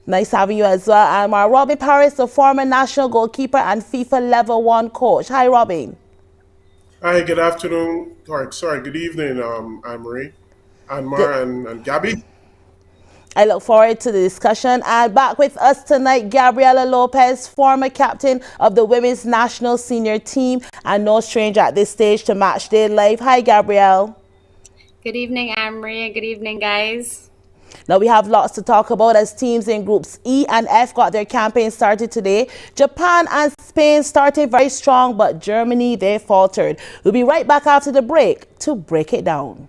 Nice having you as well, Anmar. Robin Parris, the former national goalkeeper and FIFA Level 1 coach. Hi, Robin. Hi, good afternoon. Sorry, good evening, Anne-Marie, Good. Anmar, and Gabby. I look forward to the discussion. And back with us tonight, Gabriella Lopez, former captain of the women's national senior team and no stranger at this stage to Matchday Live. Hi, Gabrielle. Good evening, Anne-Marie, and good evening, guys. Now we have lots to talk about as teams in groups E and F got their campaign started today. Japan and Spain started very strong, but Germany, they faltered. We'll be right back after the break to break it down.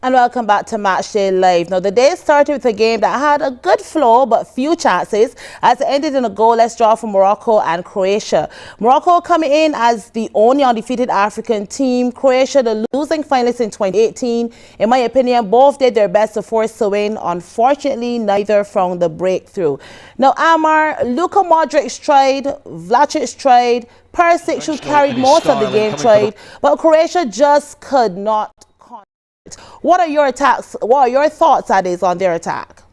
And welcome back to Matchday Live. Now, the day started with a game that had a good flow but few chances as it ended in a goalless draw for Morocco and Croatia. Morocco coming in as the only undefeated African team. Croatia, the losing finalists in 2018. In my opinion, both did their best to force a win. Unfortunately, neither found the breakthrough. Now, Anmar, Luka Modric tried, Vlasic tried, Parris, who carried most of the game, tried, but Croatia just could not. What are your thoughts, Ades, on their attack?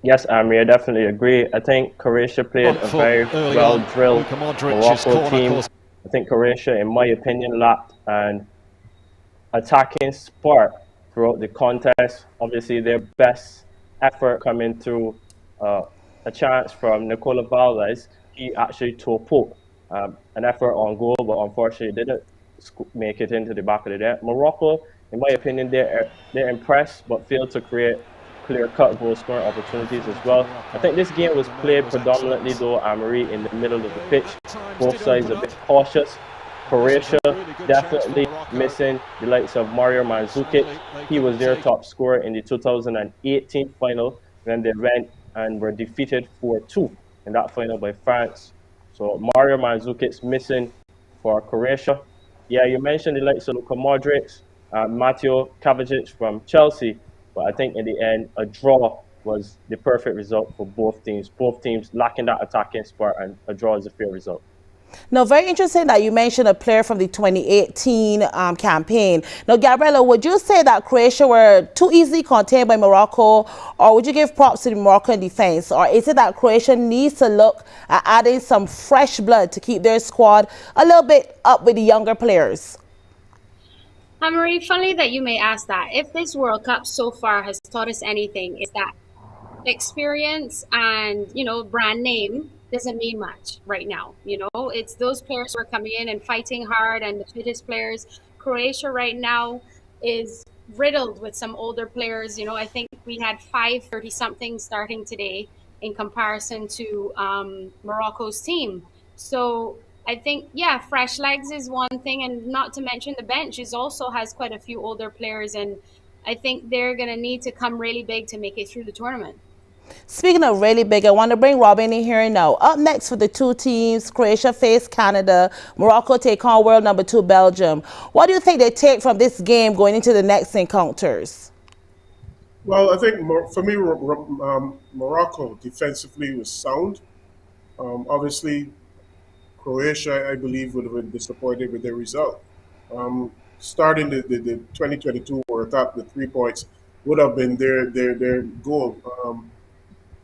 Yes, Amri, I definitely agree. I think Croatia played a very well-drilled Morocco team. I think Croatia, in my opinion, lacked an attacking spark throughout the contest. Obviously, their best effort coming through a chance from Nicola Valdes. He actually tore poke an effort on goal, but unfortunately didn't make it into the back of the net. Morocco, in my opinion, they're impressed, but failed to create clear-cut goal-scoring opportunities as well. I think this game was played predominantly, though, Anne-Marie, in the middle of the pitch. Both sides a bit cautious. Croatia definitely missing the likes of Mario Mandzukic. He was their top scorer in the 2018 final when they went and were defeated 4-2 in that final by France. So Mario Mandzukic missing for Croatia. Yeah, you mentioned the likes of Luka Modric, Mateo Kovacic from Chelsea, but I think in the end, a draw was the perfect result for both teams. Both teams lacking that attacking spark, and a draw is a fair result. Now, very interesting that you mentioned a player from the 2018 campaign. Now, Gabriella, would you say that Croatia were too easily contained by Morocco, or would you give props to the Moroccan defense? Or is it that Croatia needs to look at adding some fresh blood to keep their squad a little bit up with the younger players? Marie, funny that you may ask that. If this World Cup so far has taught us anything, is that experience and, brand name doesn't mean much right now. It's those players who are coming in and fighting hard, and the fittest players. Croatia right now is riddled with some older players. I think we had 5 30-somethings starting today in comparison to Morocco's team. So I think, yeah, fresh legs is one thing, and not to mention the bench also has quite a few older players, and I think they're going to need to come really big to make it through the tournament. Speaking of really big, I want to bring Robin in here now. Up next for the two teams, Croatia face Canada, Morocco take on world number 2 Belgium. What do you think they take from this game going into the next encounters? Well, I think for me, Morocco defensively was sound. Obviously, Croatia, I believe, would have been disappointed with their result. starting the 2022 World Cup, the 3 points would have been their goal.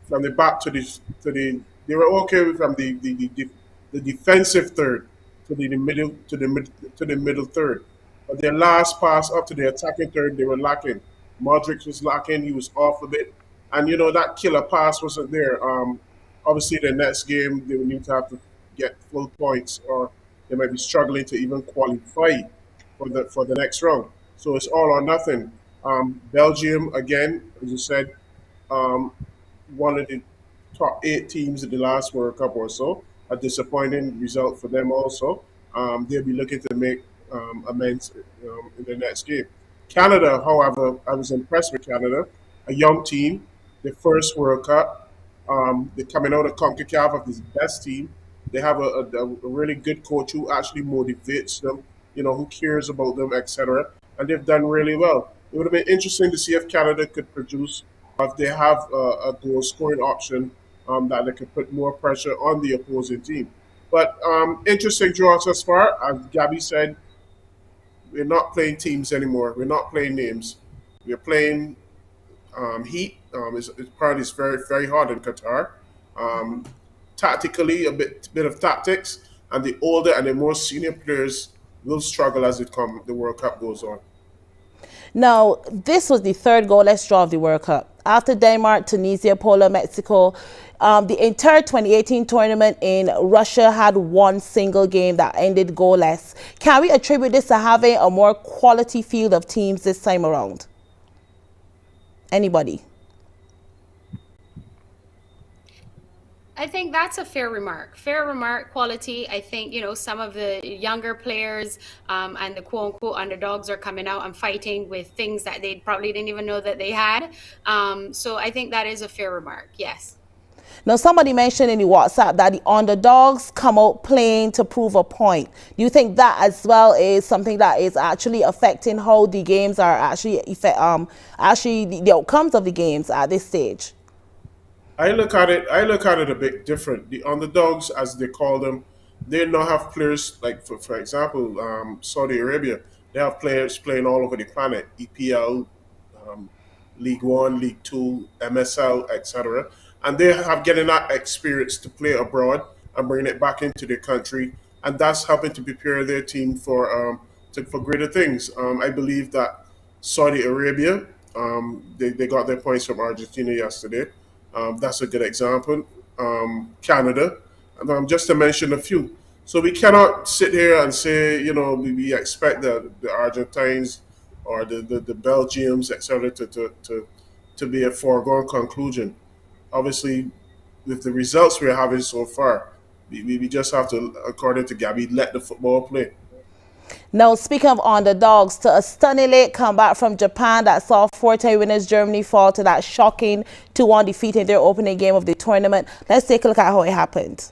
From the back to the they were okay from the defensive third to the middle third, but their last pass up to the attacking third they were lacking. Modric was lacking; he was off of it, and that killer pass wasn't there. Obviously, the next game they will need to have to get full points, or they might be struggling to even qualify for the next round. So it's all or nothing. Belgium again, as you said, um, one of the top 8 teams in the last World Cup or so. A disappointing result for them also. They'll be looking to make amends in the next game. Canada, however, I was impressed with Canada, a young team, the first World Cup. They're coming out of CONCACAF of this best team. They have a really good coach who actually motivates them, who cares about them, etc. And they've done really well. It would have been interesting to see if Canada could produce, if they have a goal scoring option that they could put more pressure on the opposing team. But interesting draw thus far. As Gabby said, we're not playing teams anymore. We're not playing names. We're playing heat. It's probably very very hard in Qatar. Um, Tactically, a bit of tactics, and the older and the more senior players will struggle as the World Cup goes on. Now, this was the third goalless draw of the World Cup. After Denmark, Tunisia, Poland, Mexico, the entire 2018 tournament in Russia had one single game that ended goalless. Can we attribute this to having a more quality field of teams this time around? Anybody? I think that's a fair remark. Fair remark, quality. I think, some of the younger players and the quote unquote underdogs are coming out and fighting with things that they probably didn't even know that they had. So I think that is a fair remark. Yes. Now, somebody mentioned in the WhatsApp that the underdogs come out playing to prove a point. Do you think that as well is something that is actually affecting how the games are actually the outcomes of the games at this stage? I look at it a bit different. The underdogs, as they call them, they now have players like, for example, Saudi Arabia. They have players playing all over the planet: EPL, um, League One, League Two, MSL, etc. And they have getting that experience to play abroad and bringing it back into their country, and that's helping to prepare their team for greater things. I believe that Saudi Arabia, they got their points from Argentina yesterday. That's a good example. Canada, just to mention a few. So we cannot sit here and say, we expect the Argentines or the Belgiums, etc., to be a foregone conclusion. Obviously, with the results we're having so far, we just have to, according to Gabby, let the football play. Now, speaking of underdogs, to a stunning late comeback from Japan that saw four-time winners Germany fall to that shocking 2-1 defeat in their opening game of the tournament. Let's take a look at how it happened.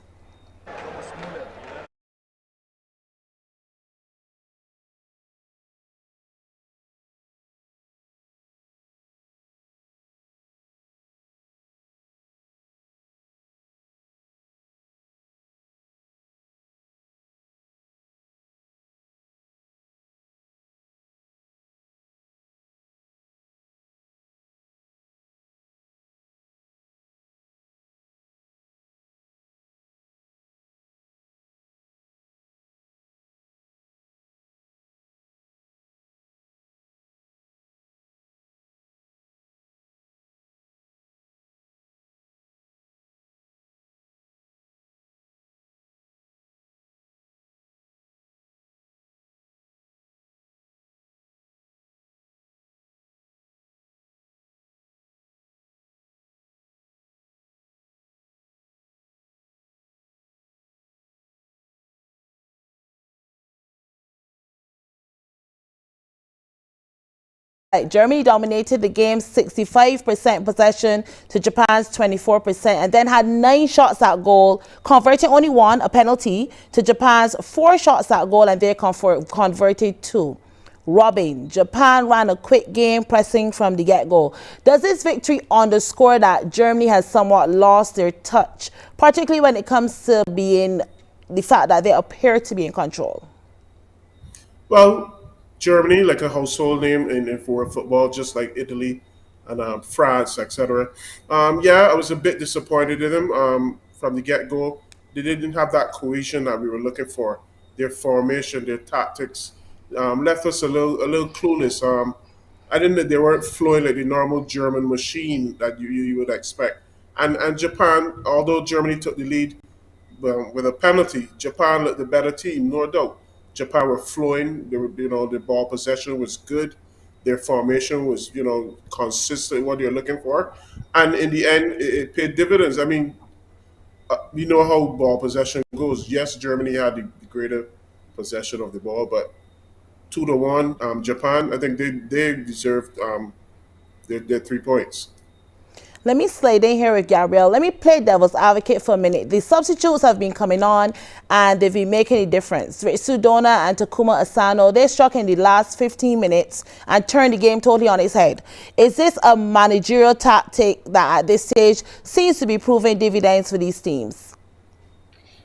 Germany dominated the game, 65% possession to Japan's 24%, and then had 9 shots at goal, converting only 1, a penalty, to Japan's 4 shots at goal, and they converted 2. Robin, Japan ran a quick game, pressing from the get-go. Does this victory underscore that Germany has somewhat lost their touch, particularly when it comes to being the fact that they appear to be in control? Well, Germany, like a household name in for football, just like Italy and France, etc. Yeah, I was a bit disappointed in them from the get go. They didn't have that cohesion that we were looking for. Their formation, their tactics left us a little clueless. I didn't know they weren't flowing like the normal German machine that you would expect. And Japan, although Germany took the lead, well, with a penalty, Japan looked the better team, no doubt. Japan were flowing. They were, the ball possession was good. Their formation was, consistent what you're looking for, and in the end, it paid dividends. I mean, you know how ball possession goes. Yes, Germany had the greater possession of the ball, but 2-1, Japan. I think they deserved their 3 points. Let me slide in here with Gabrielle. Let me play devil's advocate for a minute. The substitutes have been coming on and they've been making a difference. Sudona and Takuma Asano, they struck in the last 15 minutes and turned the game totally on its head. Is this a managerial tactic that at this stage seems to be proving dividends for these teams?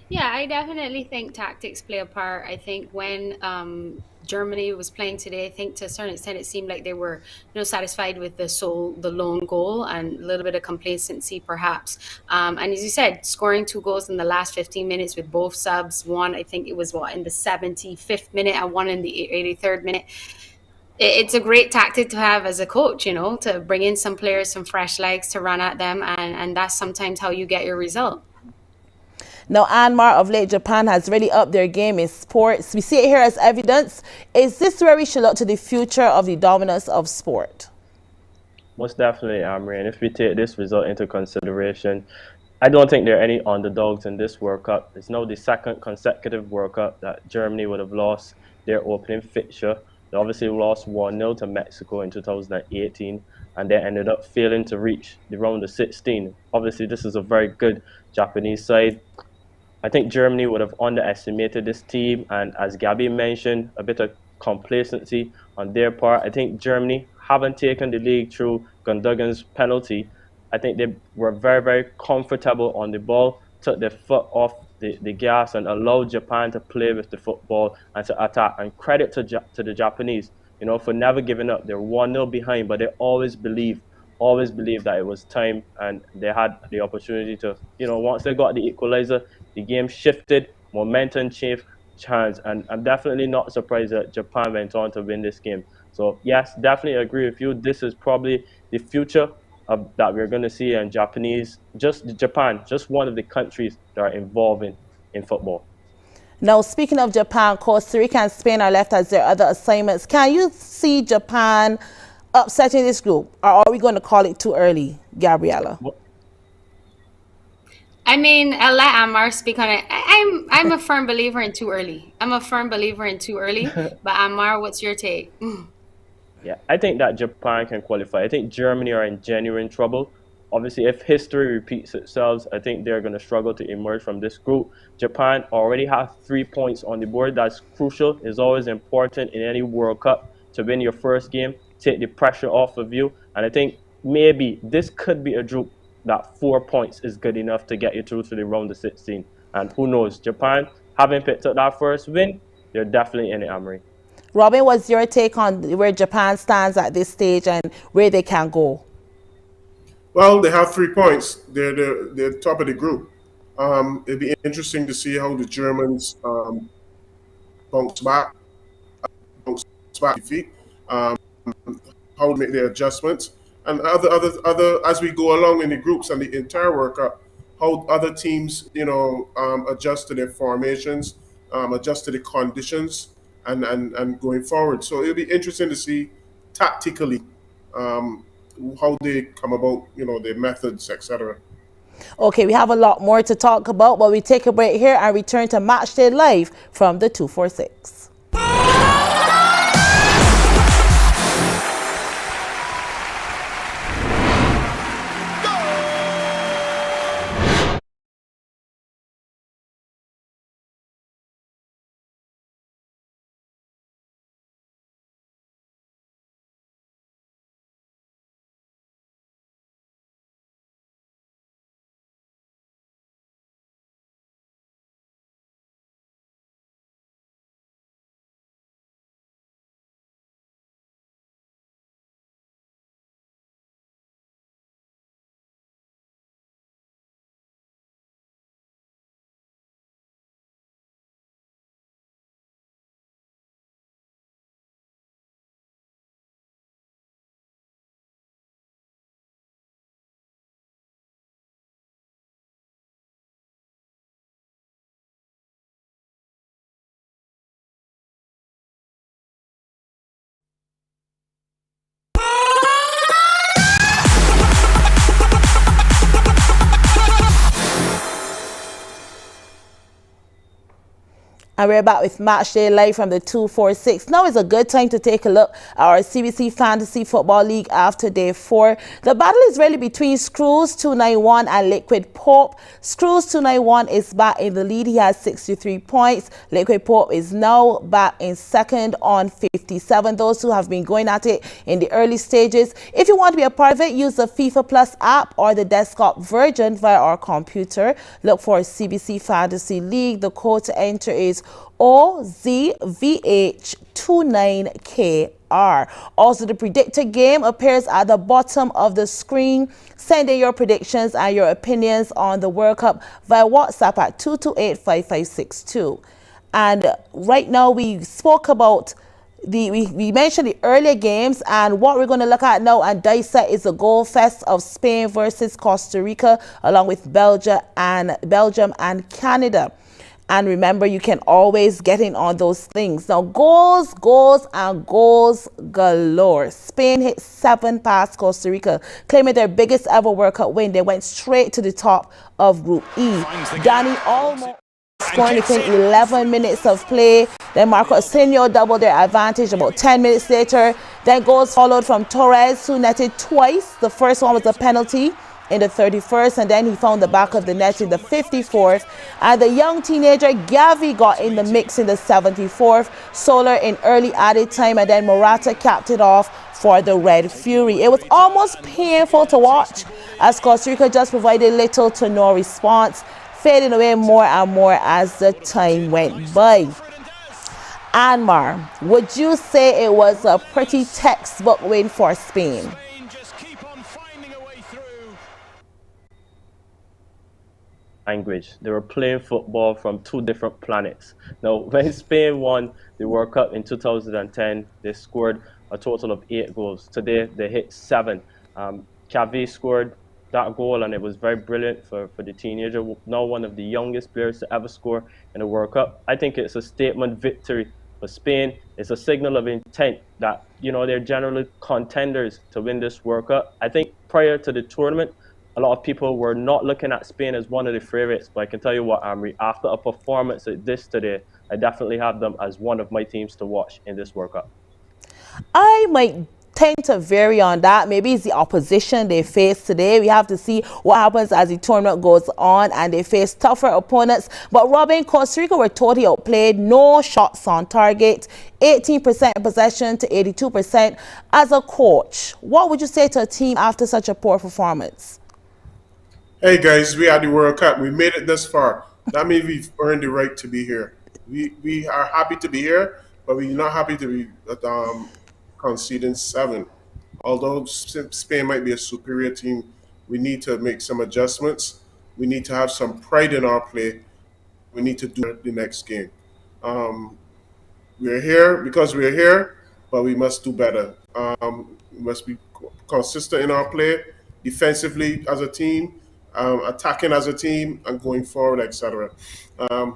Yeah, I definitely think tactics play a part. I think when Germany was playing today, I think to a certain extent it seemed like they were, satisfied with the lone goal and a little bit of complacency perhaps. And as you said, scoring 2 goals in the last 15 minutes with both subs, one I think it was in the 75th minute and one in the 83rd minute. It's a great tactic to have as a coach, to bring in some players, some fresh legs to run at them, and that's sometimes how you get your result. Now, Anmar, of late, Japan has really upped their game in sports. We see it here as evidence. Is this where we should look to the future of the dominance of sport? Most definitely, Amri. And if we take this result into consideration, I don't think there are any underdogs in this World Cup. It's now the second consecutive World Cup that Germany would have lost their opening fixture. They obviously lost 1-0 to Mexico in 2018, and they ended up failing to reach the round of 16. Obviously, this is a very good Japanese side. I think Germany would have underestimated this team, and as Gabby mentioned, a bit of complacency on their part. I think Germany haven't taken the league through Gundogan's penalty. I think they were very, very comfortable on the ball, took their foot off the gas and allowed Japan to play with the football and to attack. And credit to the Japanese, for never giving up. They're 1-0 behind, but they always believed that it was time, and they had the opportunity to, once they got the equalizer, the game shifted, momentum changed hands, and I'm definitely not surprised that Japan went on to win this game. So yes, definitely agree with you. This is probably the future that we're going to see in Japan, just one of the countries that are involved in football. Now, speaking of Japan, Costa Rica and Spain are left as their other assignments. Can you see Japan upsetting this group, or are we going to call it too early, Gabriella? I mean, I'll let Anmar speak on it. I'm a firm believer in too early. But Anmar, what's your take? Yeah, I think that Japan can qualify. I think Germany are in genuine trouble. Obviously, if history repeats itself, I think they're going to struggle to emerge from this group. Japan already have 3 points on the board. That's crucial. It's always important in any World Cup to win your first game, take the pressure off of you. And I think maybe this could be a group that 4 points is good enough to get you through to the round of 16. And who knows, Japan, having picked up that first win, they're definitely in it, Amory. Robin, what's your take on where Japan stands at this stage and where they can go? Well, they have 3 points. They're top of the group. It'd be interesting to see how the Germans bounce back defeat, how to make their adjustments, and other as we go along in the groups and the entire World Cup, how other teams adjust to their formations, adjust to the conditions, and going forward. So it'll be interesting to see tactically how they come about, their methods, etc. Okay, we have a lot more to talk about, but we take a break here and return to Matchday Live from the 246. And we're back with Matchday Live from the 246. Now is a good time to take a look at our CBC Fantasy Football League after day 4. The battle is really between Screws 291 and Liquid Pope. Screws 291 is back in the lead. He has 63 points. Liquid Pope is now back in second on 57. Those who have been going at it in the early stages. If you want to be a part of it, use the FIFA Plus app or the desktop version via our computer. Look for CBC Fantasy League. The code to enter is OZVH29KR. Also, the predicted game appears at the bottom of the screen. Send in your predictions and your opinions on the World Cup via WhatsApp at 228-5562. And right now we spoke about we mentioned the earlier games, and what we're going to look at now and dissect is the goal fest of Spain versus Costa Rica, along with Belgium and Canada. And remember, you can always get in on those things. Now, goals galore. Spain hit 7 past Costa Rica, claiming their biggest ever World Cup win. They went straight to the top of Group E. Danny almost scoring within 11 minutes of play. Then Marco Asensio doubled their advantage about 10 minutes later. Then goals followed from Torres, who netted twice. The first one was a penalty in the 31st, and then he found the back of the net in the 54th. And the young teenager Gavi got in the mix in the 74th. Soler in early added time, and then Morata capped it off for the Red Fury. It was almost painful to watch as Costa Rica just provided little to no response, fading away more and more as the time went by. Anmar, would you say it was a pretty textbook win for Spain? Language. They were playing football from 2 different planets. Now, when Spain won the World Cup in 2010, they scored a total of 8 goals. Today, they hit 7. Xavi scored that goal, and it was very brilliant for the teenager, now one of the youngest players to ever score in a World Cup. I think it's a statement victory for Spain. It's a signal of intent that, they're generally contenders to win this World Cup. I think prior to the tournament, a lot of people were not looking at Spain as one of the favorites, but I can tell you what, Amri, after a performance like this today, I definitely have them as one of my teams to watch in this World Cup. I might tend to vary on that. Maybe it's the opposition they face today. We have to see what happens as the tournament goes on and they face tougher opponents. But Robin, Costa Rica were totally outplayed. No shots on target. 18% possession to 82%. As a coach, what would you say to a team after such a poor performance? Hey guys, we had the World Cup. We made it this far. That means we've earned the right to be here. We are happy to be here, but we're not happy to be conceding 7. Although Spain might be a superior team, we need to make some adjustments. We need to have some pride in our play. We need to do the next game. We're here because we're here, but we must do better. We must be consistent in our play, defensively as a team, attacking as a team, and going forward, etc.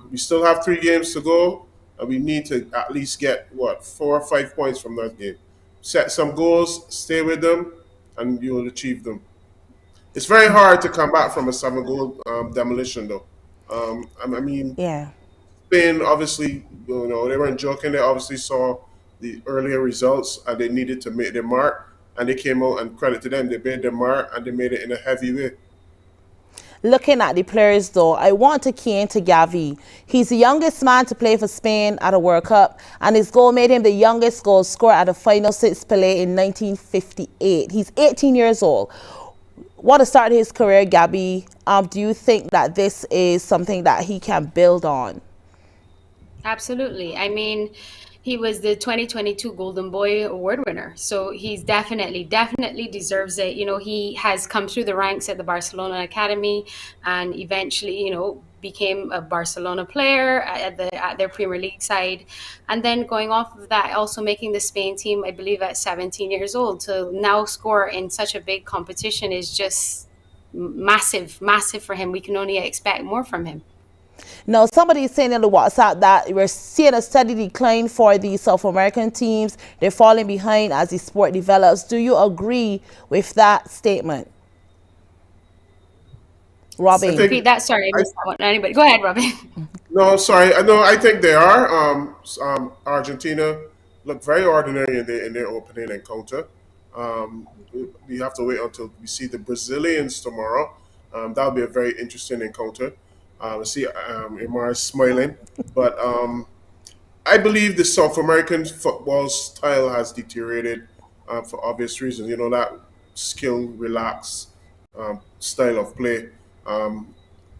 We still have 3 games to go, and we need to at least get 4 or 5 points from that game. Set some goals, stay with them, and you will achieve them. It's very hard to come back from a 7-goal demolition, though. Yeah. Spain, obviously, they weren't joking. They obviously saw the earlier results, and they needed to make their mark, and they came out, and credit to them, they made their mark, and they made it in a heavy way. Looking at the players, though, I want to key into Gavi. He's the youngest man to play for Spain at a World Cup, and his goal made him the youngest goal scorer at a final since Pelé in 1958. He's 18 years old. What a start to his career, Gabi. Do you think that this is something that he can build on? Absolutely. I mean, he was the 2022 Golden Boy Award winner. So he's definitely deserves it. He has come through the ranks at the Barcelona Academy and eventually, became a Barcelona player at their Premier League side. And then going off of that, also making the Spain team, I believe at 17 years old, to now score in such a big competition is just massive for him. We can only expect more from him. Now, somebody is saying in the WhatsApp that we're seeing a steady decline for the South American teams. They're falling behind as the sport develops. Do you agree with that statement? Robin. Repeat that. Sorry, I missed that one. Anybody? Go ahead, Robin. No, sorry. No, I think they are. Argentina looked very ordinary in their opening encounter. We have to wait until we see the Brazilians tomorrow. That'll be a very interesting encounter. See, Amar is smiling, but I believe the South American football style has deteriorated for obvious reasons. You know, that skill, relaxed style of play. Um,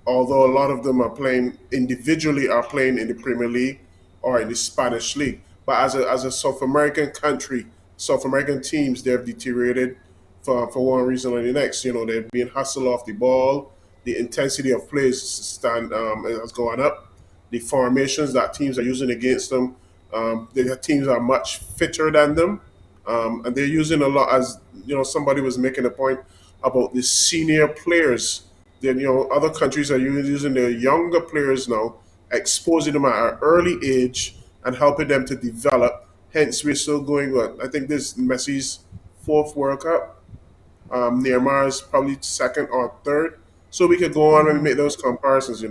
Although a lot of them are playing individually, are playing in the Premier League or in the Spanish league. But as a South American country, South American teams, they've deteriorated for one reason or the next. You know, they're being hustled off the ball. The intensity of plays has gone up. The formations that teams are using against them, the teams are much fitter than them, and they're using a lot. As you know, somebody was making a point about the senior players. Then other countries are using their younger players now, exposing them at an early age and helping them to develop. Hence, we're still going. I think this is Messi's fourth World Cup. Neymar's probably second or third. So we could go on and make those comparisons.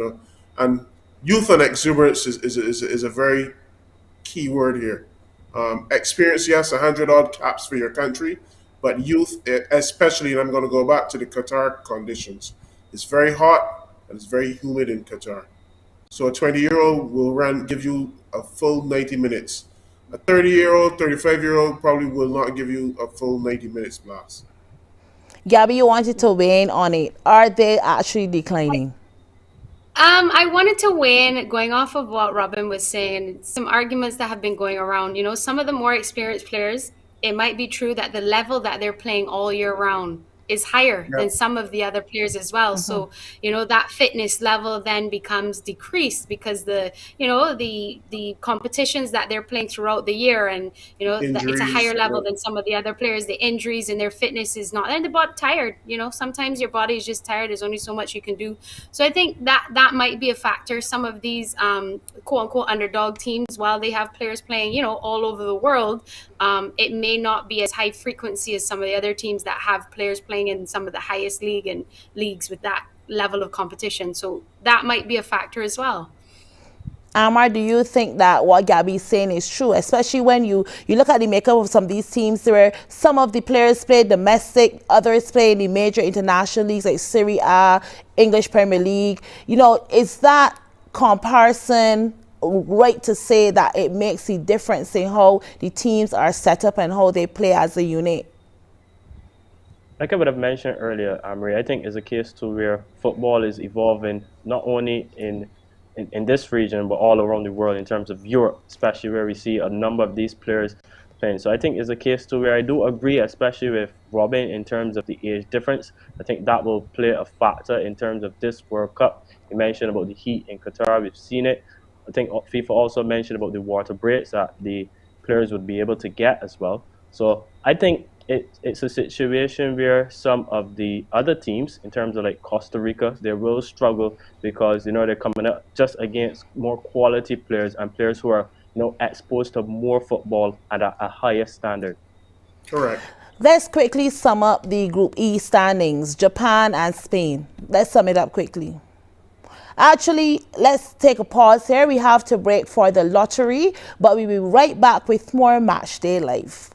And youth and exuberance is a very key word here. Experience, yes, 100 odd caps for your country, but youth, especially, and I'm going to go back to the Qatar conditions. It's very hot and it's very humid in Qatar. So a 20-year-old will give you a full 90 minutes. A 30-year-old, 35-year-old probably will not give you a full 90 minutes blast. Gabby, you wanted to weigh in on it. Are they actually declining? I wanted to weigh in, going off of what Robin was saying, some arguments that have been going around. Some of the more experienced players, it might be true that the level that they're playing all year round is higher Yeah. than some of the other players as well. So, that fitness level then becomes decreased because the competitions that they're playing throughout the year, and it's a higher Injuries. level Yeah. than some of the other players. The injuries and their fitness is not, and the body tired. Sometimes your body is just tired. There's only so much you can do. So I think that might be a factor. Some of these quote unquote underdog teams, while they have players playing, all over the world, it may not be as high frequency as some of the other teams that have players playing in some of the highest leagues with that level of competition. So that might be a factor as well. Anmar, do you think that what Gabby's saying is true, especially when you look at the makeup of some of these teams where some of the players play domestic, others play in the major international leagues like Serie A, English Premier League? Is that comparison right to say that it makes a difference in how the teams are set up and how they play as a unit? Like I would have mentioned earlier, Amri, I think is a case too where football is evolving not only in this region but all around the world in terms of Europe, especially where we see a number of these players playing. So I think it's a case too where I do agree, especially with Robin, in terms of the age difference. I think that will play a factor in terms of this World Cup. You mentioned about the heat in Qatar, we've seen it. I think FIFA also mentioned about the water breaks that the players would be able to get as well. So I think it's a situation where some of the other teams, in terms of like Costa Rica, they will struggle because they're coming up just against more quality players and players who are exposed to more football at a higher standard. Correct. Let's quickly sum up the Group E standings, Japan and Spain. Let's sum it up quickly. Actually, let's take a pause here. We have to break for the lottery, but we'll be right back with more Matchday Live.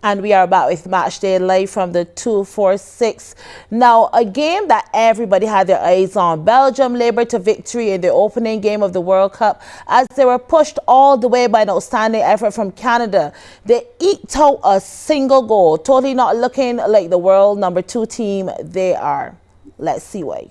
And we are back with Matchday Live from the 246. Now, a game that everybody had their eyes on. Belgium labored to victory in the opening game of the World Cup as they were pushed all the way by an outstanding effort from Canada. They eked out a single goal, totally not looking like the world number 2 team they are. Let's see why.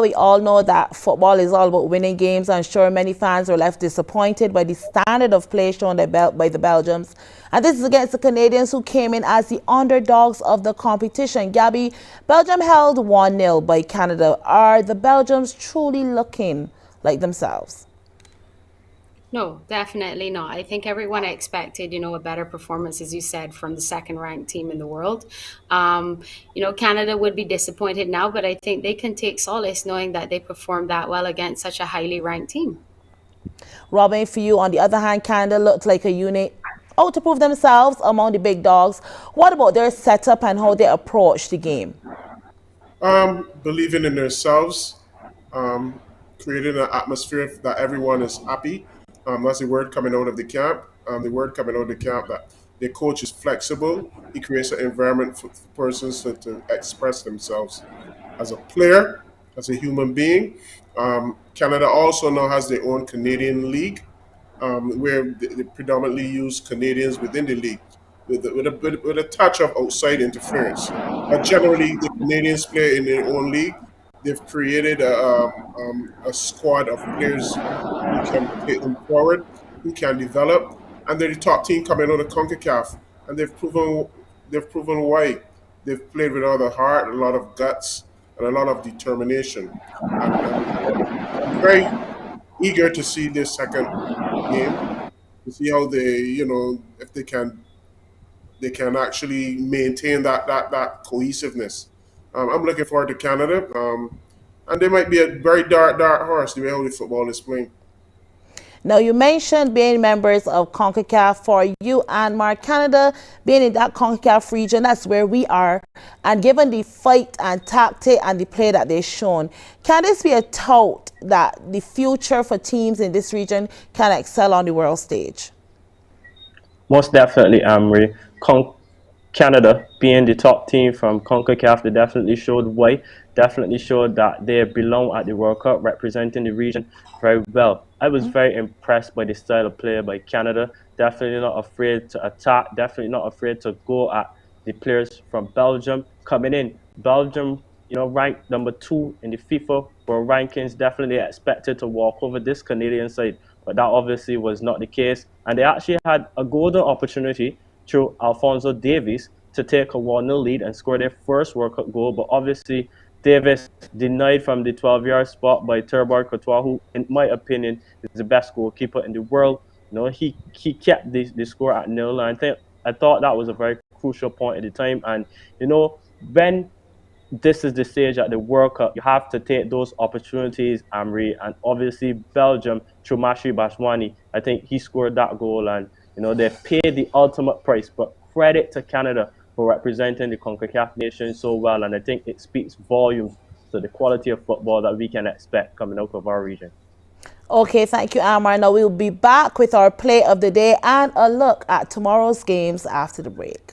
We all know that football is all about winning games. I'm sure many fans were left disappointed by the standard of play shown by the Belgians. And this is against the Canadians, who came in as the underdogs of the competition. Gabby, Belgium held 1-0 by Canada. Are the Belgians truly looking like themselves? No, definitely not. I think everyone expected, a better performance, as you said, from the second-ranked team in the world. Canada would be disappointed now, but I think they can take solace knowing that they performed that well against such a highly ranked team. Robin, for you, on the other hand, Canada looked like a unit out to prove themselves among the big dogs. What about their setup and how they approach the game? Believing in themselves, creating an atmosphere that everyone is happy. That's the word coming out of the camp. The word coming out of the camp that the coach is flexible. He creates an environment for persons to express themselves as a player, as a human being. Canada also now has their own Canadian league, where they predominantly use Canadians within the league, with a touch of outside interference. But generally, the Canadians play in their own league. They've created a squad of players who can take them forward, who can develop, and they're the top team coming out of CONCACAF, and they've proven why. They've played with all the heart, a lot of guts, and a lot of determination. I'm very eager to see this second game, to see how if they can actually maintain that cohesiveness. I'm looking forward to Canada, and they might be a very dark horse the way how the football is playing. Now, you mentioned being members of CONCACAF. For you, Anmar, Canada being in that CONCACAF region, that's where we are. And given the fight and tactic and the play that they've shown, can this be a tout that the future for teams in this region can excel on the world stage? Most definitely, Amri. Canada being the top team from CONCACAF, they definitely showed why. Definitely showed that they belong at the World Cup, representing the region very well. I was very impressed by the style of play by Canada. Definitely not afraid to attack. Definitely not afraid to go at the players from Belgium coming in. Belgium, ranked number 2 in the FIFA World Rankings, definitely expected to walk over this Canadian side, but that obviously was not the case. And they actually had a golden opportunity through Alphonso Davies to take a 1-0 lead and score their first World Cup goal, but obviously Davis denied from the 12-yard spot by Thibaut Courtois, who, in my opinion, is the best goalkeeper in the world. He kept the score at 0. And I thought that was a very crucial point at the time. And when this is the stage at the World Cup, you have to take those opportunities, Amri. And obviously Belgium, through Mashi Bashwani, I think he scored that goal, and they paid the ultimate price. But credit to Canada for representing the CONCACAF nation so well, and I think it speaks volumes to the quality of football that we can expect coming out of our region. Okay, thank you, Anmar. Now we'll be back with our play of the day and a look at tomorrow's games after the break.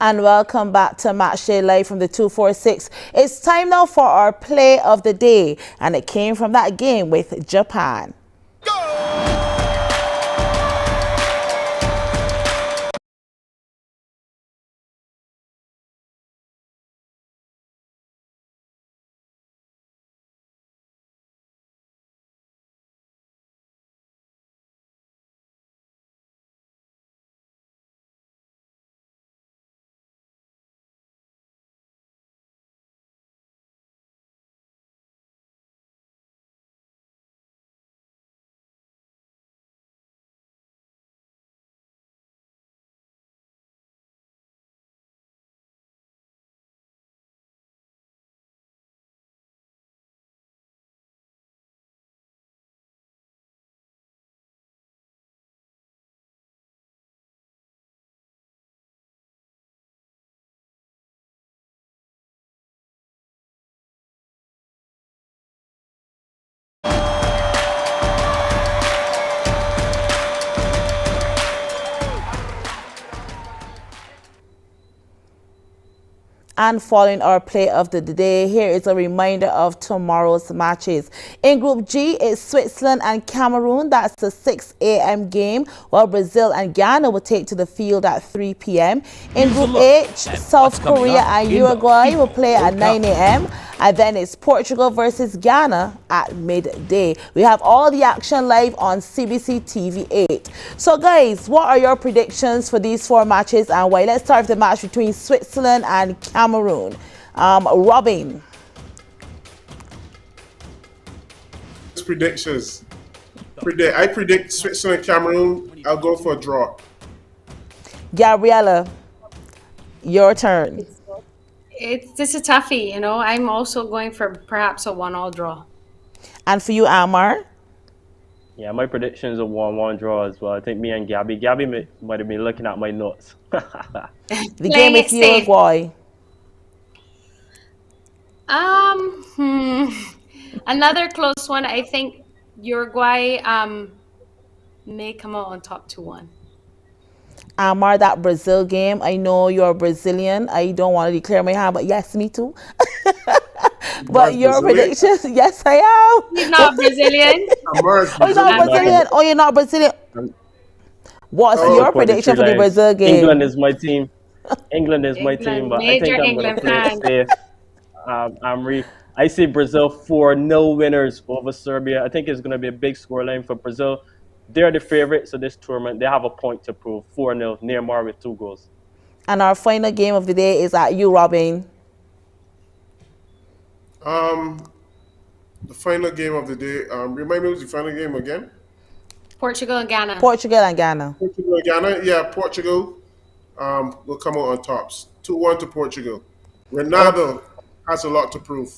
And welcome back to Matchday Live from the 246. It's time now for our play of the day, and it came from that game with Japan. And following our play of the day, here is a reminder of tomorrow's matches. In Group G, it's Switzerland and Cameroon. That's the 6 a.m. game, while Brazil and Ghana will take to the field at 3 p.m. In Group H, South Korea and Uruguay will play at 9 a.m. And then it's Portugal versus Ghana at midday. We have all the action live on CBC TV 8. So guys, what are your predictions for these 4 matches? And why? Let's start with the match between Switzerland and Cameroon. Robin. Predictions. I predict Switzerland, Cameroon. I'll go for a draw. Gabriella, your turn. This is a toughie, you know. I'm also going for perhaps a 1-1 draw. And for you, Anmar? Yeah, my predictions are 1-1 draw as well. I think me and Gabby might have been looking at my notes. The game is Uruguay. Another close one. I think Uruguay may come out on top 2-1. Anmar, that Brazil game, I know you're Brazilian. I don't want to declare my hand, but yes, me too. But your predictions, yes, I am. He's not Brazilian. Oh, you're not Brazilian. Oh, you're not Brazilian. What's your prediction for the Brazil game? England is my team. England is my team, but I think I'm going to play it safe. I see Brazil 4-0 winners over Serbia. I think it's going to be a big scoreline for Brazil. They're the favorites of this tournament. They have a point to prove. 4-0, Neymar with 2 goals. And our final game of the day is at you, Robin. The final game of the day. Remind me what's the final game again? Portugal and Ghana. Portugal and Ghana. Portugal and Ghana. Yeah, Portugal will come out on tops. 2-1 to Portugal. Ronaldo has a lot to prove.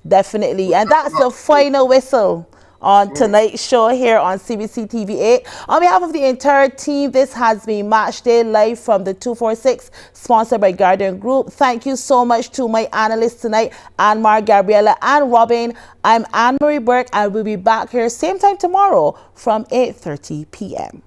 Definitely. And that's the final whistle on tonight's show here on CBC TV 8. On behalf of the entire team, this has been Matchday Live from the 246, sponsored by Guardian Group. Thank you so much to my analysts tonight, Anmar, Gabriella, and Robin. I'm Anne-Marie Burke, and we'll be back here same time tomorrow from 8:30 p.m.